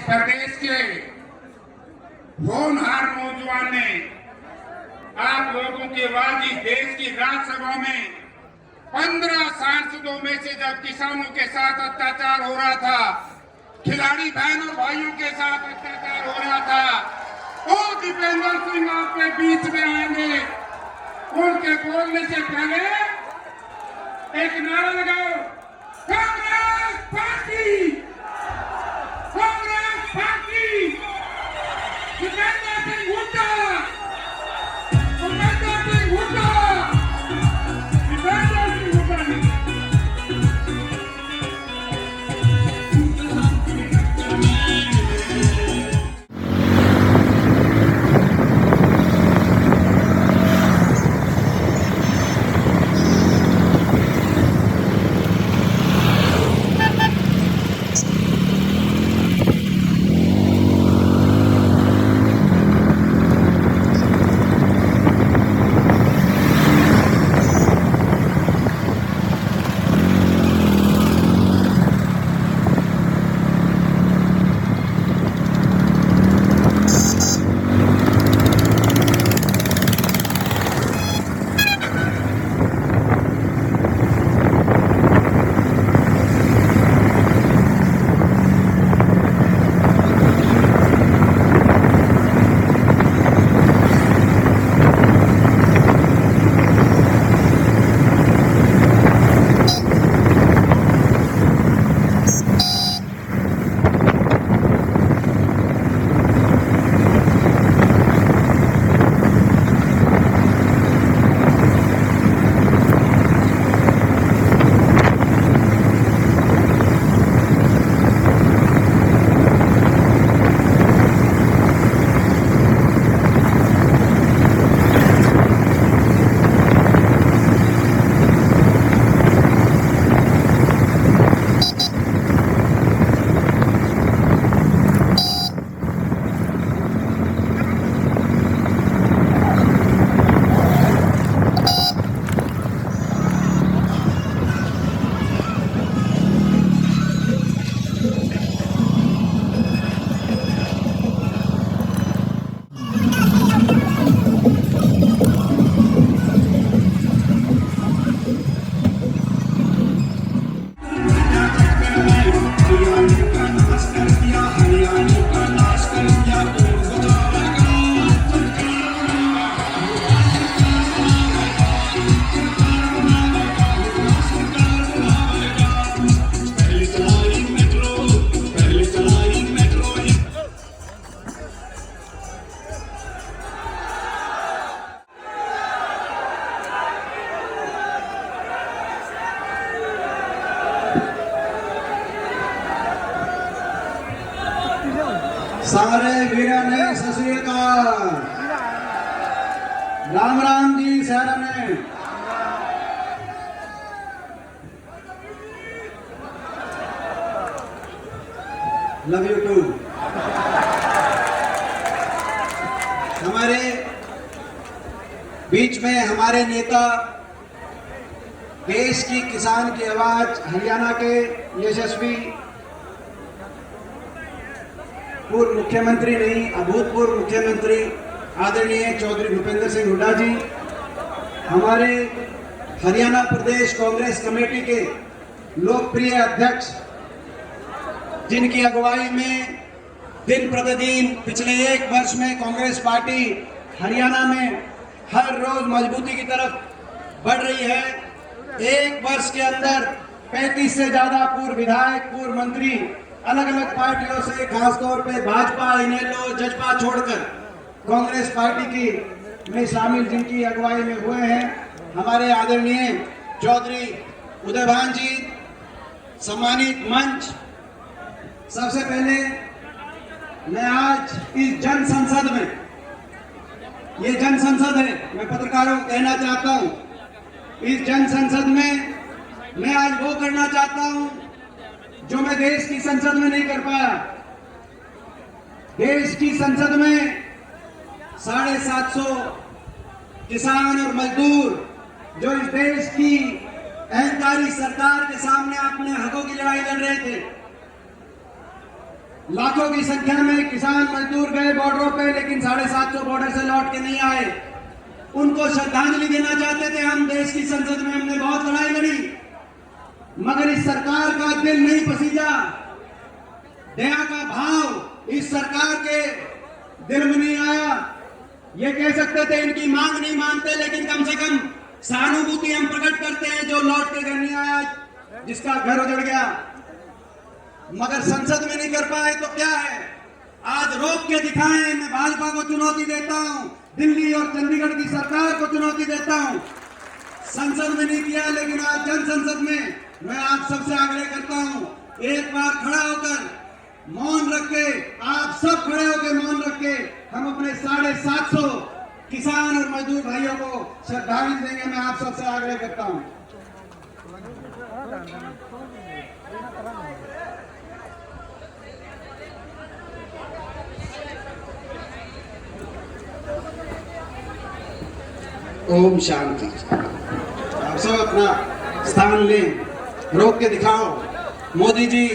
प्रदेश के होनहार नौजवान ने आप लोगों के बाद इस देश की राज्यसभा में 15 सांसदों में से जब किसानों के साथ अत्याचार हो रहा था, खिलाड़ी बहन और भाइयों के साथ अत्याचार हो रहा था, वो दीपेंद्र सिंह आपके बीच में आएंगे। उनके बोलने से पहले एक नारा लगाओ, कांग्रेस पार्टी, कांग्रेस पार्टी, दीपेंद्र सिंह हुड्डा, दीपेंद्र सिंह हुड्डा, दीपेंद्र सिंह हुड्डा। सारे वीरों ने सत श्री अकाल, राम राम जी सारा ने। Love you too. हमारे बीच में हमारे नेता, देश की किसान की आवाज, हरियाणा के यशस्वी पूर्व मुख्यमंत्री नहीं, अभूतपूर्व मुख्यमंत्री आदरणीय चौधरी भूपेंद्र सिंह हुड्डा जी, हमारे हरियाणा प्रदेश कांग्रेस कमेटी के लोकप्रिय अध्यक्ष, जिनकी अगुवाई में दिन प्रतिदिन पिछले 1 वर्ष में कांग्रेस पार्टी हरियाणा में हर रोज मजबूती की तरफ बढ़ रही है। 1 वर्ष के अंदर 35 से ज्यादा पूर्व विधायक, पूर्व मंत्री अलग अलग पार्टियों से, खासतौर पे भाजपा, इनेलो, जजपा छोड़कर कांग्रेस पार्टी की में शामिल, जिनकी अगुवाई में हुए हैं। हमारे आदरणीय चौधरी उदयभान जी, सम्मानित मंच, सबसे पहले मैं आज इस जन संसद में, ये जन संसद है, मैं पत्रकारों को कहना चाहता हूं, इस जन संसद में मैं आज वो करना चाहता हूं जो मैं देश की संसद में नहीं कर पाया। देश की संसद में 750 किसान और मजदूर जो इस देश की अहंकारी सरकार के सामने अपने हकों की लड़ाई लड़ रहे थे, लाखों की संख्या में किसान मजदूर गए बॉर्डरों पे, लेकिन 750 बॉर्डर से लौट के नहीं आए। उनको श्रद्धांजलि देना चाहते थे हम। देश की संसद में हमने बहुत लड़ाई लड़ी, मगर इस सरकार का दिल नहीं पसीजा, दया का भाव इस सरकार के दिल में नहीं आया। ये कह सकते थे इनकी मांग नहीं मानते, लेकिन कम से कम सहानुभूति हम प्रकट करते हैं जो लौट के घर नहीं आया, जिसका घर उजड़ गया। मगर संसद में नहीं कर पाए तो क्या है, आज रोक के दिखाएं। मैं भाजपा को चुनौती देता हूं, दिल्ली और चंडीगढ़ की सरकार को चुनौती देता हूं। संसद में नहीं किया, लेकिन आज जन संसद में मैं आप सबसे आग्रह करता हूं, एक बार खड़ा होकर मौन रख के, आप सब खड़े होकर मौन रख के हम अपने 750 किसान और मजदूर भाइयों को श्रद्धांजलि देंगे। मैं आप सबसे आग्रह करता हूं। ओम शांति। आप सब अपना स्थान लें, रोक के दिखाओ। मोदी जी,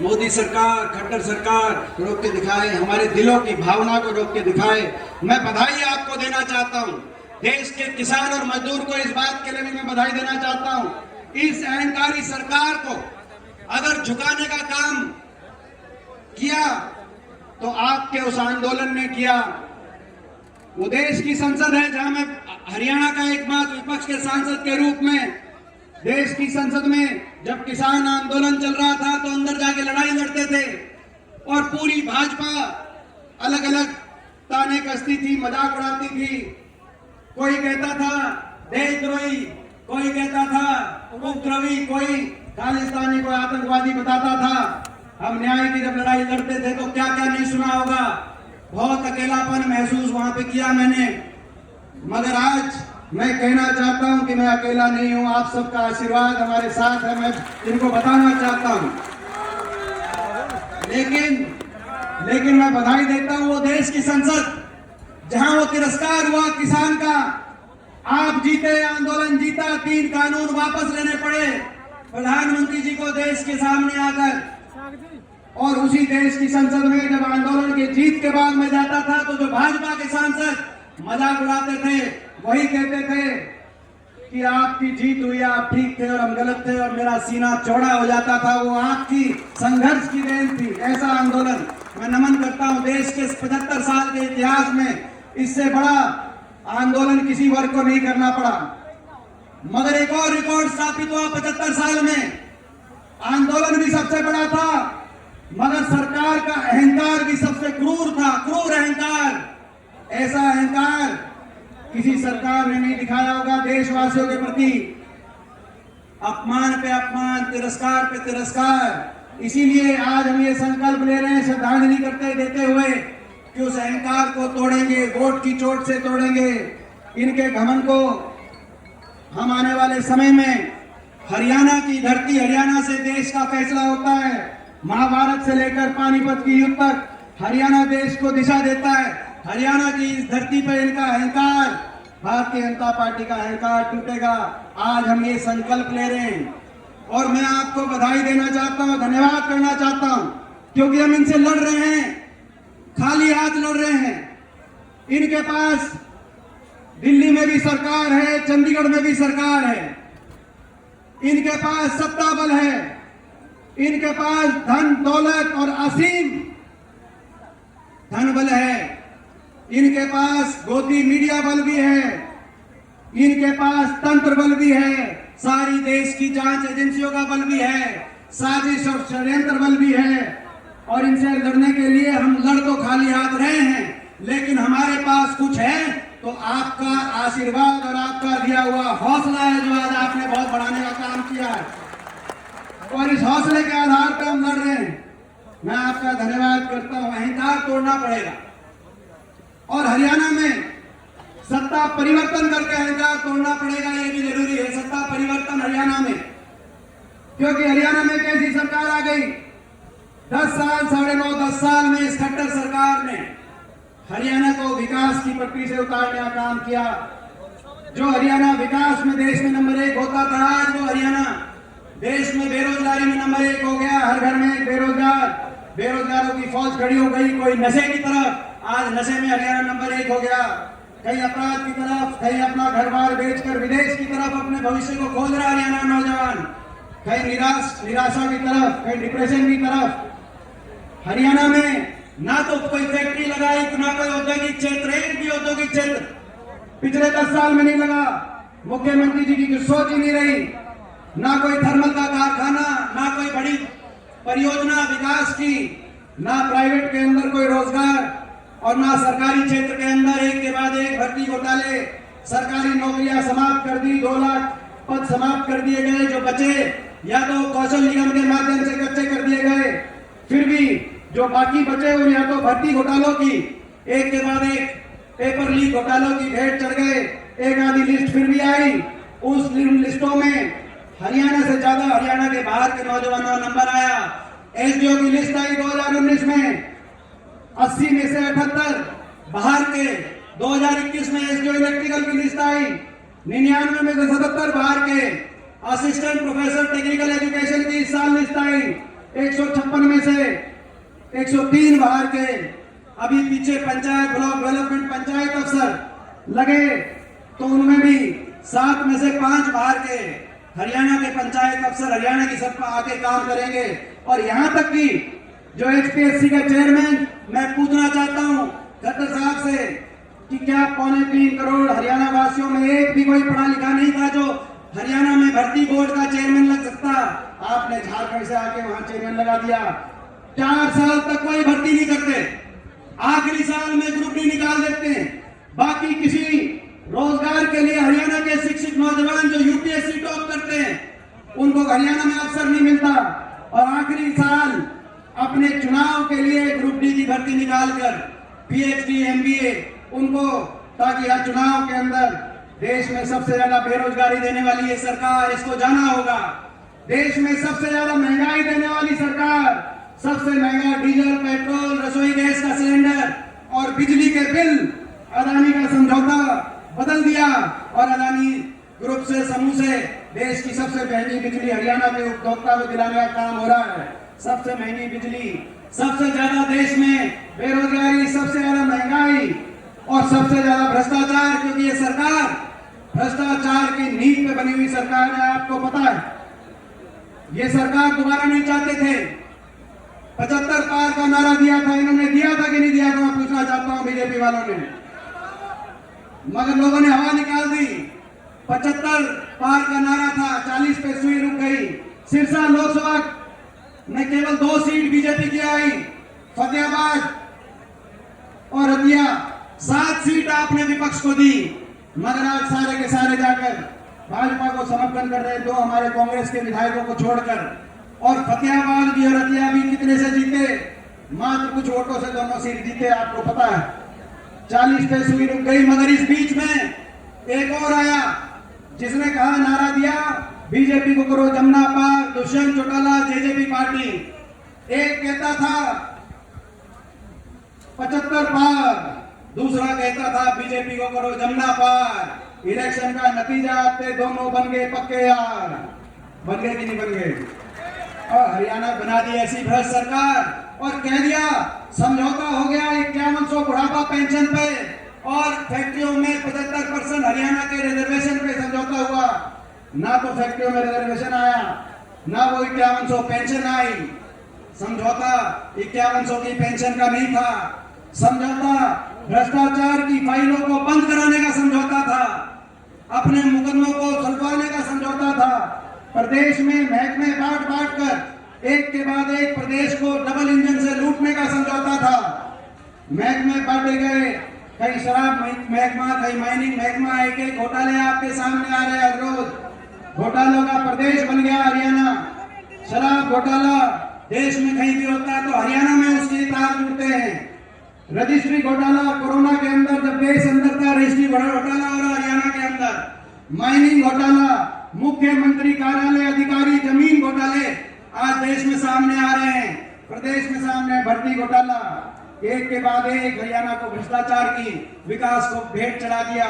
मोदी सरकार, खट्टर सरकार रोक के दिखाए, हमारे दिलों की भावना को रोक के दिखाए। मैं बधाई आपको देना चाहता हूं, देश के किसान और मजदूर को इस बात के लिए भी मैं बधाई देना चाहता हूं। इस अहंकारी सरकार को अगर झुकाने का काम किया तो आपके उस आंदोलन ने किया। वो देश की संसद है जहां मैं हरियाणा का एकमात्र विपक्ष के सांसद के रूप में देश की संसद में जब किसान आंदोलन चल रहा था तो अंदर जाके लड़ाई लड़ते थे, और पूरी भाजपा अलग अलग ताने कसती थी, मजाक उड़ाती थी। कोई कहता था देशद्रोही, कोई कहता था उपद्रवी, कोई खालिस्तानी को आतंकवादी बताता था। हम न्याय की जब लड़ाई लड़ते थे तो क्या क्या नहीं सुना होगा। बहुत अकेलापन महसूस वहां पे किया मैंने, मगर आज मैं कहना चाहता हूं कि मैं अकेला नहीं हूं। आप सबका आशीर्वाद हमारे साथ है, मैं इनको बताना चाहता हूं। लेकिन मैं बधाई देता हूं वो देश की संसद जहां वो तिरस्कार हुआ किसान का। आप जीते, आंदोलन जीता, 3 कानून वापस लेने पड़े प्रधानमंत्री जी को देश के सामने आकर। और उसी देश की संसद में जब आंदोलन की जीत के बाद मैं जाता था तो जो भाजपा के सांसद मजाक उड़ाते थे, वही कहते थे कि आपकी जीत हुई, आप ठीक थे और हम गलत थे, और मेरा सीना चौड़ा हो जाता था। वो आपकी संघर्ष की देन थी। ऐसा आंदोलन मैं नमन करता हूं। देश के 75 साल के इतिहास में इससे बड़ा आंदोलन किसी वर्ग को नहीं करना पड़ा। मगर एक और रिकॉर्ड स्थापित हुआ 75 साल में। आंदोलन भी सबसे बड़ा था, मगर सरकार का अहंकार भी सबसे क्रूर था, क्रूर अहंकार। ऐसा अहंकार किसी सरकार ने नहीं दिखाया होगा देशवासियों के प्रति। अपमान पे अपमान, तिरस्कार पे तिरस्कार। इसीलिए आज हम ये संकल्प ले रहे हैं श्रद्धांजलि करते देते हुए कि उस अहंकार को तोड़ेंगे, वोट की चोट से तोड़ेंगे इनके घमंड को। हम आने वाले समय में हरियाणा की धरती, हरियाणा से देश का फैसला होता है। महाभारत से लेकर पानीपत की युद्ध तक हरियाणा देश को दिशा देता है। हरियाणा की इस धरती पर इनका अहंकार, भारतीय जनता पार्टी का अहंकार टूटेगा। आज हम ये संकल्प ले रहे हैं और मैं आपको बधाई देना चाहता हूं, धन्यवाद करना चाहता हूं, क्योंकि हम इनसे लड़ रहे हैं, खाली हाथ लड़ रहे हैं। इनके पास दिल्ली में भी सरकार है, चंडीगढ़ में भी सरकार है, इनके पास सत्ता बल है, इनके पास धन दौलत और असीम धन बल है, इनके पास गोदी मीडिया बल भी है, इनके पास तंत्र बल भी है, सारी देश की जांच एजेंसियों का बल भी है, साजिश और षड्यंत्र बल भी है। और इनसे लड़ने के लिए हम लड़ तो खाली हाथ रहे हैं, लेकिन हमारे पास कुछ है तो आपका आशीर्वाद और आपका दिया हुआ हौसला है, जो आज आपने बहुत बढ़ाने का काम किया है, और इस हौसले के आधार पर हम लड़ रहे हैं। मैं आपका धन्यवाद करता हूं। अहंकार तोड़ना पड़ेगा और हरियाणा में सत्ता परिवर्तन करके अहंकार तोड़ना पड़ेगा, ये भी जरूरी है। सत्ता परिवर्तन हरियाणा में, क्योंकि हरियाणा में कैसी सरकार आ गई, 10 साल, 9.5 10 साल में इस खट्टर सरकार ने हरियाणा को विकास की पटरी से उतारने का काम किया। जो हरियाणा विकास में देश में नंबर 1 होता था, आज वो हरियाणा देश में बेरोजगारी में नंबर 1 हो गया, हर घर में एक बेरोजगार, बेरोजगारों की फौज खड़ी हो गई। कोई नशे की तरफ, आज नशे में हरियाणा नंबर 1 हो गया, कहीं अपराध की तरफ, कहीं अपना घर बार बेचकर विदेश की तरफ अपने भविष्य को खोज रहा हरियाणा नौजवान, कहीं निराशा की तरफ, कहीं डिप्रेशन की तरफ। हरियाणा में ना तो कोई फैक्ट्री लगाई, ना कोई औद्योगिक क्षेत्र, एक भी औद्योगिक क्षेत्र पिछले 10 साल में नहीं लगा। मुख्यमंत्री जी की सोच ही नहीं रही, ना कोई थर्मल का कारखाना, ना कोई बड़ी परियोजना विकास की, ना प्राइवेट के अंदर कोई रोजगार और ना सरकारी क्षेत्र के अंदर एक के बाद एक भर्ती घोटाले, सरकारी नौकरियां समाप्त कर दी, 2 लाख पद समाप्त कर दिए गए, जो बचे या तो कौशल निगम के माध्यम से कच्चे कर दिए गए, फिर भी जो बाकी बचे हुए या तो भर्ती घोटालों की एक के बाद एक पेपर लीक घोटालों की भेंट चढ़ गए। एक आधी लिस्ट फिर भी आई, उस लिस्टों में हरियाणा से ज्यादा हरियाणा के बाहर के नौजवानों का नंबर आया। एसडीओ की लिस्ट आई 2019 में, 80 में से 78 बाहर के। 2021 में एसडीओ इलेक्ट्रिकल की लिस्ट आई, 99 में से 77 बाहर के। असिस्टेंट प्रोफेसर टेक्निकल एजुकेशन की इस साल लिस्ट आई, 156 में से 103 बाहर के। अभी पीछे पंचायत ब्लॉक डेवलपमेंट पंचायत अफसर लगे तो उनमें भी 7 में से 5 बाहर के। हरियाणा के पंचायत अफसर हरियाणा की सत्ता आके काम करेंगे। और यहां तक कि जो एचपीएससी का चेयरमैन, मैं पूछना चाहता हूं खट्टर साहब से कि क्या 3.25 करोड़ हरियाणा वासियों में एक भी कोई पढ़ा लिखा नहीं था जो हरियाणा में भर्ती बोर्ड का चेयरमैन लग सकता? आपने झारखंड से आके वहां चेयरमैन लगा दिया। 4 साल तक कोई भर्ती नहीं करते, आखिरी साल में ग्रुप डी निकाल देते हैं। बाकी किसी रोजगार के लिए हरियाणा के शिक्षित नौजवान जो यूपीएससी टॉप करते हैं, उनको हरियाणा में अवसर नहीं मिलता। और आखिरी साल अपने चुनाव के लिए ग्रुप डी की भर्ती निकालकर पीएचडी एमबीए उनको, ताकि हर चुनाव के अंदर देश में सबसे ज्यादा बेरोजगारी देने वाली ये सरकार, इसको जाना होगा। देश में सबसे ज्यादा महंगाई देने वाली सरकार, सबसे महंगा डीजल, पेट्रोल, रसोई गैस का सिलेंडर और बिजली के बिल, अदानी का समझौता बदल दिया और अदानी ग्रुप से, समूह से देश की सबसे महंगी बिजली हरियाणा के उपभोक्ता को दिलाने का काम हो रहा है। सबसे महंगी बिजली, सबसे ज्यादा देश में बेरोजगारी, सबसे ज्यादा महंगाई और सबसे ज्यादा भ्रष्टाचार, क्योंकि ये सरकार भ्रष्टाचार की नींव पे बनी हुई सरकार है। आपको पता है ये सरकार दोबारा नहीं चाहते थे, 75 पार का नारा दिया था, इन्होंने दिया था कि नहीं दिया था? मैं पूछना चाहता हूं बीजेपी वालों ने, मगर लोगों ने हवा निकाल दी। 75 पार का नारा था, 40 पे सुई रुक गई। सिरसा लोकसभा में केवल 2 सीट बीजेपी की आई, फतेहाबाद और हतिया 7 सीट आपने विपक्ष को दी। मगर आज सारे के सारे जाकर भाजपा को समर्थन कर रहे 2 हमारे कांग्रेस के विधायकों को छोड़कर। और फतेहाबाद भी और हतिया भी कितने से जीते? मात्र कुछ वोटों से दोनों सीट जीते, आपको पता है। 40 पे सुई रुक गई। मगर इस बीच में एक और आया जिसने कहा, नारा दिया बीजेपी को करो जमुना पार, दुष्यंत चौटाला जेजेपी पार्टी। एक कहता था 75 पार, दूसरा कहता था बीजेपी को करो जमुना पार। इलेक्शन का नतीजा आते दोनों बन गए पक्के यार। बन गए कि नहीं बन गए? और हरियाणा बना दी ऐसी भ्रष्ट सरकार और कह दिया समझौता हो गया 5100 बुढ़ापा पेंशन पे, और फैक्ट्रियों में 75% हरियाणा के रिजर्वेशन पे समझौता हुआ। ना तो फैक्ट्रियों में रिजर्वेशन आया, ना वो 5100 पेंशन आई। समझौता 5100 की पेंशन का नहीं था, समझौता भ्रष्टाचार की फाइलों को बंद कराने का समझौता था, अपने मुकदमों को सुलझाने का समझौता था। प्रदेश में महकमे बांट बांट कर एक के बाद एक प्रदेश को डबल इंजन से लूटने का समझौता था। महकमे बांटे गए, कहीं शराब महकमा, कहीं माइनिंग महकमा, एक एक घोटाले आपके सामने आ रहे हैं रोज। घोटालों का प्रदेश बन गया हरियाणा। शराब घोटाला देश में कहीं भी होता है तो हरियाणा में उसके तार जुड़ते हैं। रजिस्ट्री घोटाला कोरोना के अंदर, जब देश अंदर था, रजिस्ट्री घोटाला हो रहा हरियाणा के अंदर। माइनिंग घोटाला, मुख्यमंत्री कार्यालय अधिकारी जमीन घोटाले आज देश में सामने आ रहे हैं। प्रदेश में सामने भर्ती घोटाला, एक के बाद एक हरियाणा को भ्रष्टाचार की विकास को भेंट चढ़ा दिया।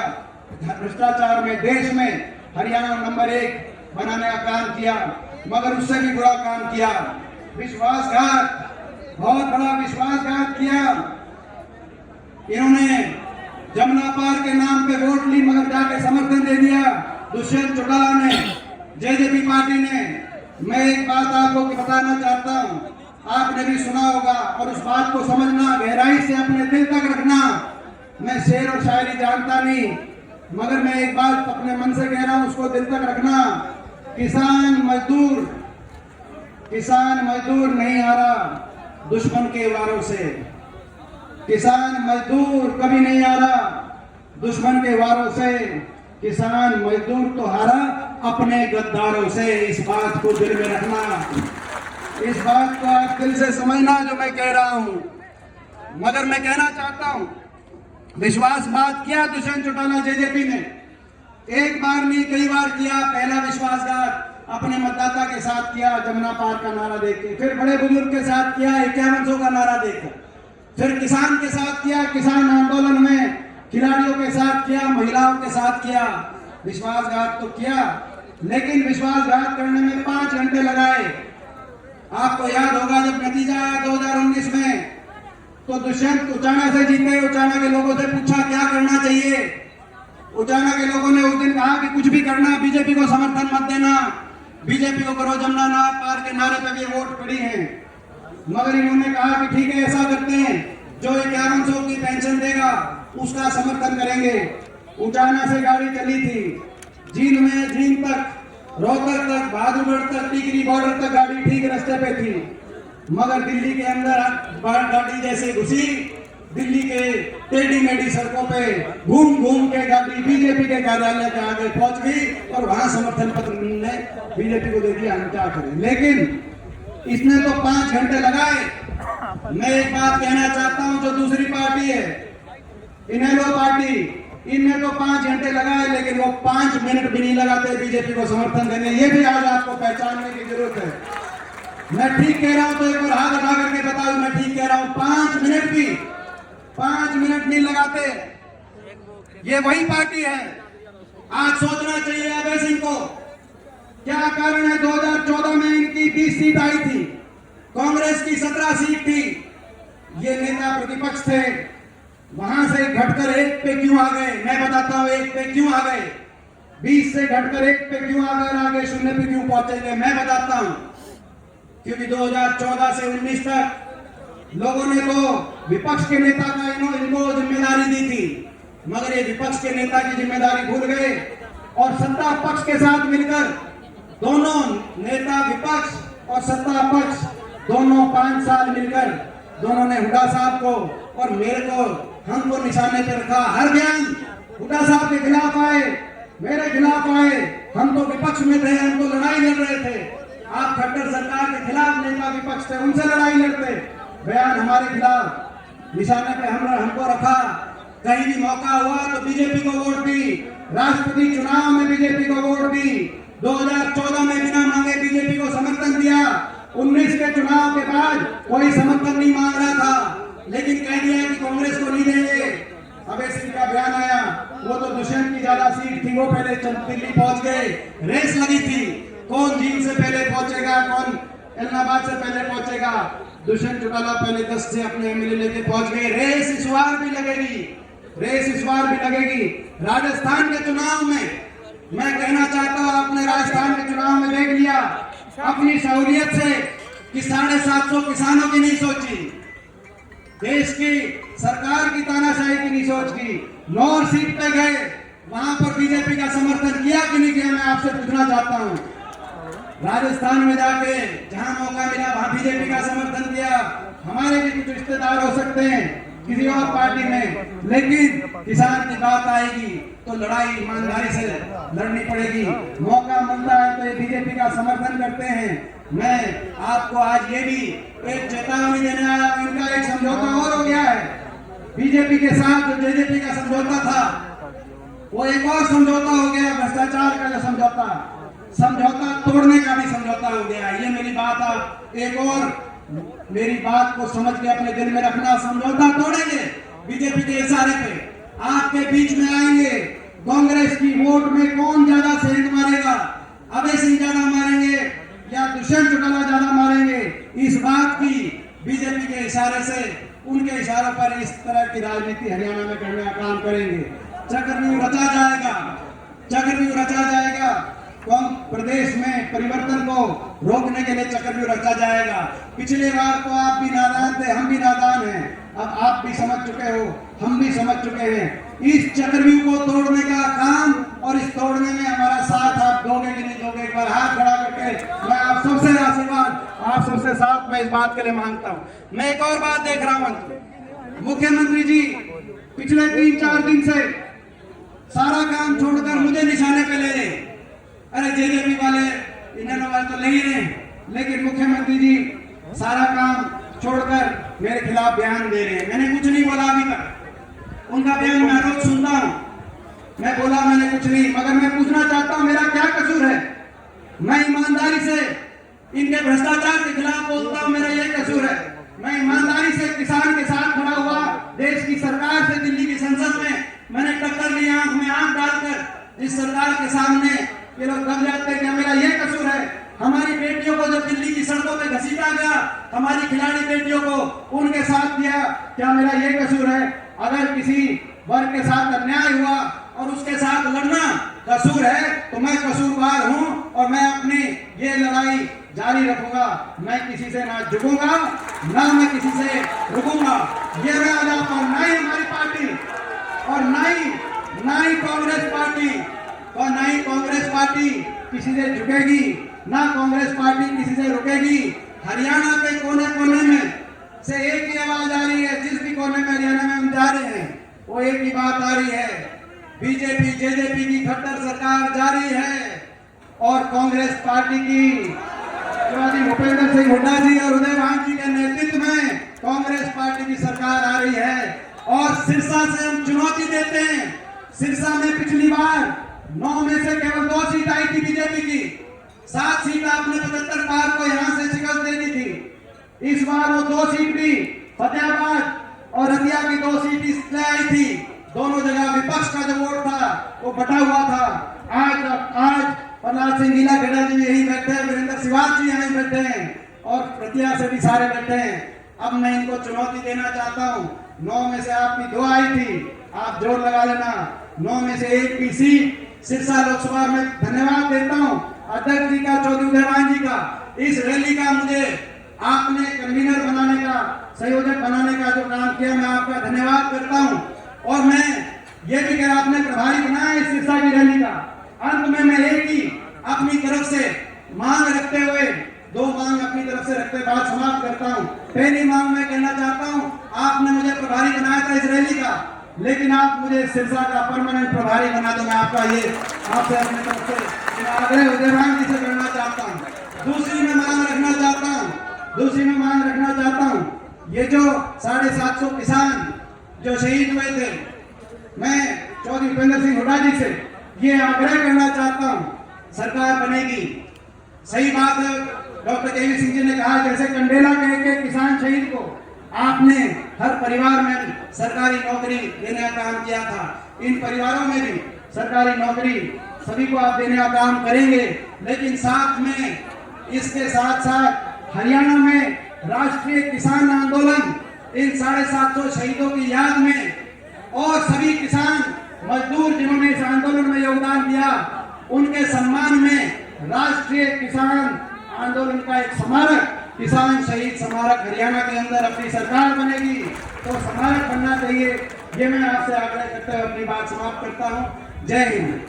भ्रष्टाचार में देश में हरियाणा नंबर 1 बनाने का काम किया। मगर उससे भी बुरा काम किया, विश्वासघात, बहुत बड़ा विश्वासघात किया। इन्होंने जमुना पार के नाम पे वोट ली मगर जाके समर्थन दे दिया दुष्यंत चौटाला ने, जेजेपी पार्टी ने। मैं एक बात आपको बताना चाहता हूं, आपने भी सुना होगा और उस बात को समझना, गहराई से अपने दिल तक रखना। मैं शेर और शायरी जानता नहीं मगर मैं एक बात अपने मन से कह रहा हूं, उसको दिल तक रखना। किसान मजदूर नहीं हारा दुश्मन के वारों से। किसान मजदूर कभी नहीं हारा दुश्मन के वारों से। किसान मजदूर तो हारा अपने गद्दारों से। इस बात को दिल में रखना, इस बात को आप दिल से समझना जो मैं कह रहा हूं। मगर मैं कहना चाहता हूं, विश्वासघात किया दुष्यंत चौटाला जेजेपी ने, एक बार नहीं कई बार किया। पहला विश्वासघात अपने मतदाता के साथ किया जमुना पार का नारा देके, फिर बड़े बुजुर्ग के साथ किया 5100 का नारा देकर, फिर किसान के साथ किया, किसान आंदोलन में खिलाड़ियों के साथ किया, महिलाओं के साथ किया। विश्वासघात तो किया, लेकिन विश्वासघात करने में 5 घंटे लगाए। आपको याद होगा जब नतीजा आया 2019 में, तो दुष्यंत उचाना से जीते। उचाना के लोगों से पूछा क्या करना चाहिए, उचाना के लोगों ने उस दिन कहा कि कुछ भी करना, बीजेपी को समर्थन मत देना, बीजेपी को करो, जमुना पार के नारे पे भी वोट पड़ी है। मगर इन्होंने कहा कि ठीक है ऐसा करते हैं, जो 5100 की पेंशन देगा उसका समर्थन करेंगे। उचाना से गाड़ी चली थी, जींद तक, रोहतक तक, बहादुरगढ़ तक, टिकरी बॉर्डर तक गाड़ी ठीक रास्ते पे थी। मगर दिल्ली के अंदर गाड़ी जैसे घुसी, दिल्ली के टेढ़ी मेढ़ी सड़कों पे घूम के गाड़ी बीजेपी के कार्यालय के आगे पहुंच गई और वहां समर्थन पत्र ने बीजेपी को दे दिया। हम क्या करें, लेकिन इसने तो 5 घंटे लगाए। मैं एक बात कहना चाहता हूं, जो दूसरी पार्टी है इनेलो पार्टी, इनने तो 5 घंटे लगाए, लेकिन वो 5 मिनट भी नहीं लगाते बीजेपी को समर्थन देने। ये भी आज आपको पहचानने की जरूरत है। मैं ठीक कह रहा हूं तो एक बार हाथ उठा करके बताओ मैं ठीक कह रहा हूं। 5 मिनट नहीं लगाते। ये वही पार्टी है। आज सोचना चाहिए अभय सिंह को, क्या कारण है 2014 में इनकी 20 सीट आई थी, कांग्रेस की 17 सीट थी। ये नेता प्रतिपक्ष थे, वहां से घटकर 1 पे क्यों आ गए? मैं बताता हूं 1 पे क्यों आ गए। 20 से घटकर 1 पे क्यों आ गए, आगे 0 पे क्यों पहुंचेंगे? मैं बताता हूं, क्योंकि 2014 से 19 तक लोगों ने तो विपक्ष के नेता का इनको जिम्मेदारी दी थी, मगर ये विपक्ष के नेता की जिम्मेदारी भूल गए और सत्ता पक्ष के साथ मिलकर, दोनों नेता विपक्ष और सत्ता पक्ष दोनों 5 साल मिलकर दोनों ने हुड्डा साहब को और मेरे को, हमको निशाने पर रखा। हर बयान हुड्डा साहब के खिलाफ आए, मेरे खिलाफ आए। हम तो विपक्ष में थे, हम तो लड़ाई लड़ रहे थे। आप खट्टर सरकार के खिलाफ नेता विपक्ष थे, उनसे लड़ाई लड़ते। बयान हमारे खिलाफ निशाने पे हमको रखा। कहीं भी मौका हुआ तो बीजेपी को वोट दी, राष्ट्रपति चुनाव में बीजेपी को वोट दी, 2014 में बिना मांगे बीजेपी को समर्थन दिया। 19 के चुनाव के बाद कोई समर्थन नहीं मांग रहा था, लेकिन कह दिया कि कांग्रेस को नहीं देंगे। अभय सिंह का बयान आया, वो तो दुष्यंत की ज्यादा सीट थी, वो पहले दिल्ली पहुंच गए। रेस लगी थी, कौन जींद से पहले पहुंचेगा, कौन इलाहाबाद से पहले पहुंचेगा। दुष्यंत चौटाला पहले 10 से अपने एमएलए लेके पहुंच गए। रेस इस बार भी लगेगी। राजस्थान के चुनाव में मैं कहना चाहता हूं, आपने राजस्थान के चुनाव में देख लिया अपनी सहूलियत से कि 750 किसानों की नहीं सोची, देश की सरकार की तानाशाही की नहीं सोच की। लाहौर सीट पे गए, वहां पर बीजेपी का समर्थन किया कि नहीं किया? मैं आपसे पूछना चाहता हूं। राजस्थान में जाके जहां मौका मिला वहां बीजेपी का समर्थन किया। हमारे भी कुछ रिश्तेदार हो सकते हैं किसी और पार्टी में, लेकिन किसान की बात आएगी तो लड़ाई ईमानदारी से लड़नी पड़ेगी। मौका मिलता है तो ये बीजेपी का समर्थन करते हैं। मैं आपको आज ये भी एक चेतावनी देने आया हूं, इनका एक समझौता और हो गया है बीजेपी के साथ। जो जेजेपी का समझौता था वो एक और समझौता हो गया, भ्रष्टाचार का जो समझौता तोड़ने का भी समझौता हो गया। ये मेरी बात आप एक और मेरी बात को समझ के अपने दिल में रखना। समझौता तोड़ेंगे बीजेपी के इशारे पे, आपके बीच में आएंगे। कांग्रेस की वोट में कौन ज्यादा सेंध मारेगा? अभय सिंह ज्यादा मारेंगे के इशारे से, उनके इशारों पर इस तरह की राजनीति हरियाणा में करने का काम करेंगे। चक्रव्यूह रचा जाएगा, चक्रव्यूह रचा जाएगा। कौन प्रदेश में परिवर्तन को रोकने के लिए चक्रव्यूह रचा जाएगा। पिछली बार तो आप भी नादान थे, हम भी नादान हैं। अब आप भी समझ चुके हो, हम भी समझ चुके हैं। इस चक्रव्यूह को तोड़ने का काम और इस तोड़ने में हमारा साथ आप दोगे कि नहीं दोगे, एक बार हाथ खड़ा करके मैं आप सबसे आशीर्वाद, आप सबसे साथ मैं इस बात के लिए मांगता हूँ। मैं एक और बात देख रहा हूँ, मुख्यमंत्री जी पिछले 3-4 दिन से सारा काम छोड़कर मुझे निशाने पे ले रहे। अरे जेजेपी वाले इन्होंने वाले तो ले ही रहे, लेकिन मुख्यमंत्री जी सारा काम छोड़कर मेरे खिलाफ बयान दे रहे हैं। मैंने कुछ नहीं बोला अभी तक, उनका बयान मैं रोज सुनता हूँ। मैं बोला मैंने कुछ नहीं, मगर मैं पूछना चाहता हूँ मेरा क्या कसूर है। मैं ईमानदारी से इनके भ्रष्टाचार के खिलाफ बोलता हूँ, मेरा ये कसूर है। मैं ईमानदारी से किसान के साथ खड़ा हुआ, देश की सरकार से दिल्ली की संसद में मैंने टक्कर ली, आंख में आंख डालकर इस सरकार के सामने ये लोग दब जाते हैं। क्या मेरा ये कसूर है? हमारी बेटियों को जब दिल्ली की सड़कों पे घसीटा गया, हमारी खिलाड़ी बेटियों को उनके साथ दिया, क्या मेरा ये कसूर है? अगर किसी वर्ग के साथ अन्याय हुआ और उसके साथ लड़ना कसूर है तो मैं कसूरवार हूं और मैं अपनी ये लड़ाई जारी रखूंगा। मैं किसी से ना झुकूंगा, ना मैं किसी से रुकूंगा। ये मैं आ जाता हूं। ना ही हमारी पार्टी और ना ही कांग्रेस पार्टी और ना ही कांग्रेस पार्टी किसी से झुकेगी, ना कांग्रेस पार्टी किसी से रुकेगी। हरियाणा के कोने कोने में से एक ही आवाज आ रही है, जिस भी कोने में हरियाणा में हम जा रहे हैं वो एक ही बात आ रही है, बीजेपी जेजेपी की खट्टर सरकार जारी है और कांग्रेस पार्टी की श्री भूपेंद्र सिंह हुड्डा जी और उदयभान जी के नेतृत्व में कांग्रेस पार्टी की सरकार आ रही है। और सिरसा से हम चुनौती देते हैं। सिरसा में पिछली बार 9 में से केवल 2 सीट आई थी बीजेपी की, 7 सीट आपने 75 पार को यहां से शिकस्त दे दी थी। इस बार वो 2 सीट भी फतेहाबाद और हथिया की 2 सीट इसलिए आई थी। दोनों जगह विपक्ष का जो वोट था वो बटा हुआ था। आज प्रहलाद सिंह नीलाखेड़ा जी यही बैठे हैं, वीरेंद्र सिवाल जी यहीं बैठे हैं और प्रतिया से भी सारे बैठे हैं। अब मैं इनको चुनौती देना चाहता हूं। 9 में से आपकी 2 आई थी, आप जोर लगा लेना। 9 में से 1 की सीट सिरसा लोकसभा में धन्यवाद देता हूं अध्यक्ष जी का, चौधरी उदयभान जी का। इस रैली का मुझे आपने कन्वीनर बनाने का, संयोजक बनाने का जो काम किया, मैं आपका धन्यवाद करता हूं। और मैं ये भी कह, आपने प्रभारी बनाया इस सिरसा की रैली का। अंत में मैं एक ही अपनी तरफ से मांग रखते हुए, 2 मांग अपनी तरफ से रखते बात समाप्त करता हूं। पहली मांग मैं कहना चाहता हूं, आपने मुझे प्रभारी बनाया था इस रैली का, लेकिन आप मुझे सिरसा का परमानेंट प्रभारी बना दो। मैं आपका ये आपसे अपनी तरफ से आग्रह उदयभान जी से करना चाहता हूँ। दूसरी मैं मांग रखना चाहता हूँ, ये जो 750 किसान जो शहीद हुए थे, मैं चौधरी भूपेंद्र सिंह हुड्डा जी से ये आग्रह करना चाहता हूँ, सरकार बनेगी, सही बात है। डॉक्टर केवी सिंह जी ने कहा जैसे कंडेला के किसान शहीद को आपने हर परिवार में सरकारी नौकरी देने का काम किया था, इन परिवारों में भी सरकारी नौकरी सभी को आप देने का काम करेंगे। लेकिन साथ में इसके साथ साथ हरियाणा में राष्ट्रीय किसान आंदोलन, इन 750 शहीदों की याद में और सभी किसान मजदूर जिन्होंने इस आंदोलन में योगदान दिया, उनके सम्मान में राष्ट्रीय किसान आंदोलन का एक स्मारक, किसान शहीद स्मारक हरियाणा के अंदर अपनी सरकार बनेगी तो स्मारक बनना चाहिए। ये मैं आपसे आग्रह करते हुए अपनी बात समाप्त करता हूँ। जय हिंद।